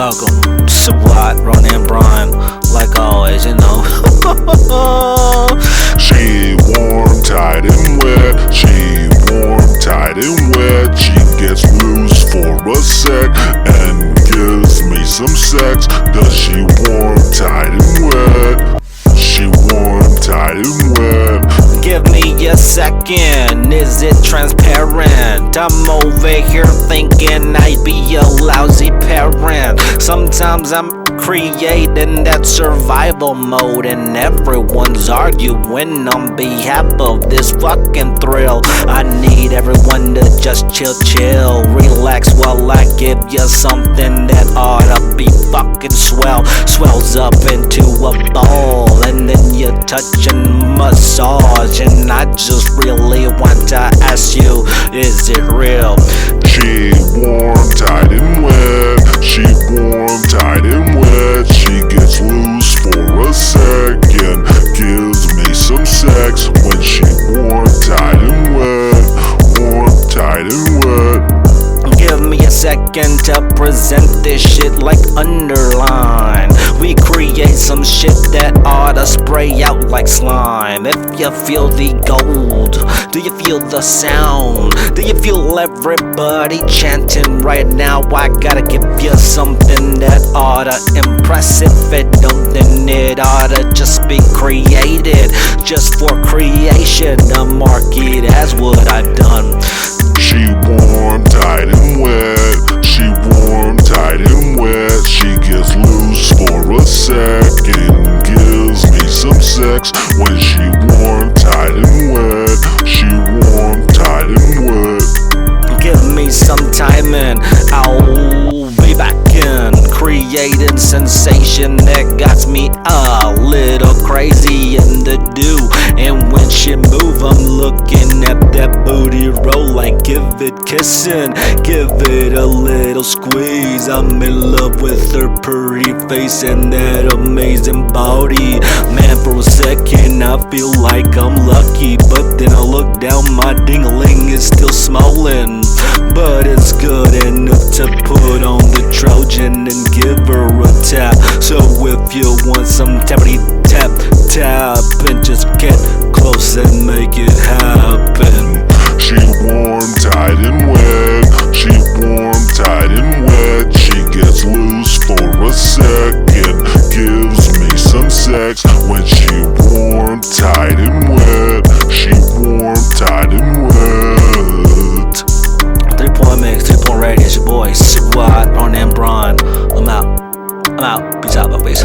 welcome, swat, Ron and Brian, like always, you know. She warm, tight and wet. She warm, tight and wet. She gets loose for a sec and gives me some sex. Does she warm, tight and wet? She warm, tight and wet. Give me a second, is it transparent? I'm over here thinking I'd be a lousy parent. Sometimes I'm creating that survival mode and everyone's arguing on behalf of this fucking thrill. I need everyone to just chill, relax while I give you something that ought to be fucking swells up into a ball, and then you touch and massage, and I just really want to ask you, is it real? She warm, tight and wet. She warm, tight and wet. She gets loose for a second, gives me some sex when she warm, tight and wet. Warm, tight and wet. Give me a second to present this shit like underline. We create some shit that oughta spray out like slime. If you feel the gold, do you feel the sound? Do you feel everybody chanting right now? I gotta give you something that oughta impress. If it don't, then it oughta just be created just for creation. The market as what I've done. She warm, tight and wet. She warm, tight and wet. She gets loose for a second, gives me some sex when she warm, tight and wet. She warm, tight and wet. Give me some time and I'll be back in, creating sensation that got me a little crazy in the do. And when she move, I'm looking at that booty roll like give it kissing, give it a little squeeze. I'm in love with her pretty face and that amazing body. Man, for a second I feel like I'm lucky, but then I look down, my ding-a-ling is still smolin'. But it's good enough to put on the Trojan and give her a tap. So if you want some tappity tap tap, and just get close and make it happen. She warm, tight and wet. She warm, tight and wet. She gets loose for a second, gives me some sex when she warm, tight and wet. She warm, tight and wet. 3-point mix, 3-point radio, it's your boy swat, Ron and Brian. I'm out. Peace out, my face.